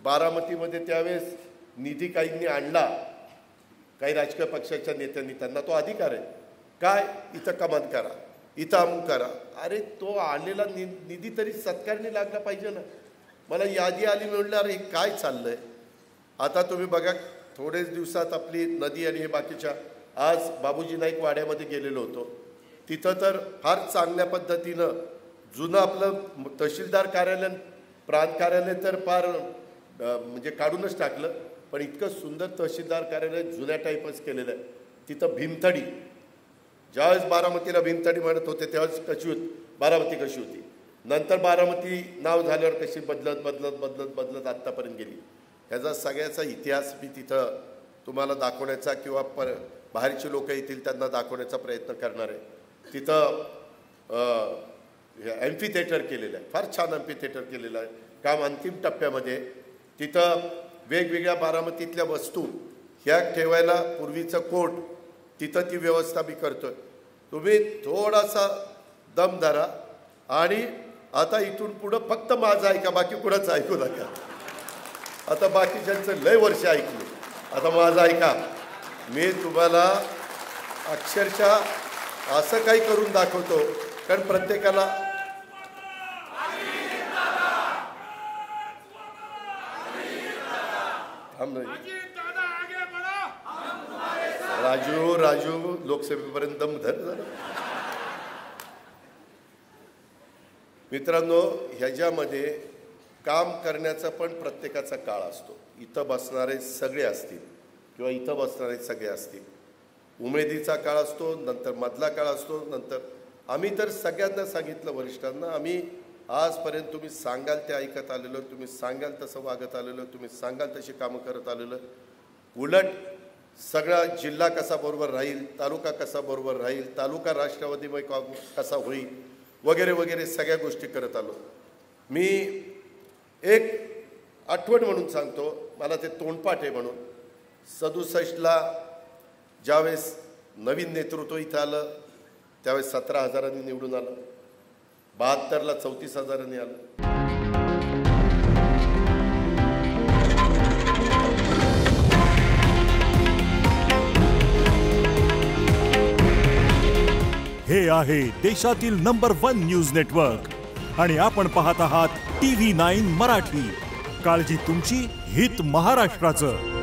बारामतीमध्ये त्यावेळेस निधी काहींनी आणला, काही राजकीय पक्षाच्या नेत्यांनी, त्यांना तो अधिकार आहे काय इथं कमान करा, इथं अमुक करा. अरे तो आलेला निधी तरी सत्कारणी लागला पाहिजे ना. मला यादी आली म्हणलं अरे काय चाललंय. आता तुम्ही बघा थोडेच दिवसात आपली नदी आणि हे बाकीच्या, आज बाबूजी नाईक वाड्यामध्ये गेलेलो होतो, तिथं तर फार चांगल्या पद्धतीनं जुनं आपलं तहसीलदार कार्यालय प्रांत कार्यालय तर फार म्हणजे काढूनच टाकलं, पण इतकं सुंदर तहसीलदार कार्यालय जुन्या टाईपच केलेलं आहे. तिथं भीमथडी, ज्यावेळेस बारामतीला भीमथडी म्हणत होते त्यावेळेस कशी होती बारामती, कशी होती, नंतर बारामती नाव झाल्यावर कशी बदलत बदलत बदलत बदलत आत्तापर्यंत गेली. ह्याचा सगळ्याचा इतिहास मी तिथं तुम्हाला दाखवण्याचा किंवा बाहेरचे लोक येतील त्यांना दाखवण्याचा प्रयत्न करणार आहे. तिथं ॲम्फी थिएटर केलेलं आहे, फार छान ॲम्फी थिएटर केलेलं आहे, काम अंतिम टप्प्यामध्ये. तिथं वेगवेगळ्या बारामतीतल्या वस्तू ह्या ठेवायला पूर्वीचं कोर्ट, तिथं ती व्यवस्था मी करतोय. तुम्ही थोडासा दम धरा आणि आता इथून पुढं फक्त माझं ऐका, बाकी कुणाचं ऐकू नका. आता बाकीच्यांचं लय वर्ष ऐकली, आता माझं ऐका. मी तुम्हाला अक्षरशः असं काही करून दाखवतो, कारण प्रत्येकाला राजू लोकसभेपर्यंत दम धर झालं. मित्रांनो, ह्याच्यामध्ये काम करण्याचा पण प्रत्येकाचा काळ असतो. इथं बसणारे सगळे असतील किंवा इथं बसणारे सगळे असतील, उमेदीचा काळ असतो, नंतर मधला काळ असतो, नंतर आम्ही तर सगळ्यांना सांगितलं वरिष्ठांना, आम्ही आजपर्यंत तुम्ही सांगाल ते ऐकत आलेलो, तुम्ही सांगाल तसं वागत आलेलो, तुम्ही सांगाल तशी कामं करत आलेलं. उलट सगळा जिल्हा कसा बरोबर राहील, तालुका कसा बरोबर राहील, तालुका राष्ट्रवादीमय कसा होईल वगैरे वगैरे सगळ्या गोष्टी करत आलो. मी एक आठवण म्हणून सांगतो, मला ते तोंडपाठ आहे म्हणून. 67ला ज्यावेळेस नवीन नेतृत्व इथं आलं त्यावेळेस 17,000 निवडून आलं, 72ला 34,000 आलं. हे आहे देशातील नंबर 1 न्यूज नेटवर्क आणि आपण पाहत आहात TV9 मराठी. काळजी तुमची, हित महाराष्ट्राचं.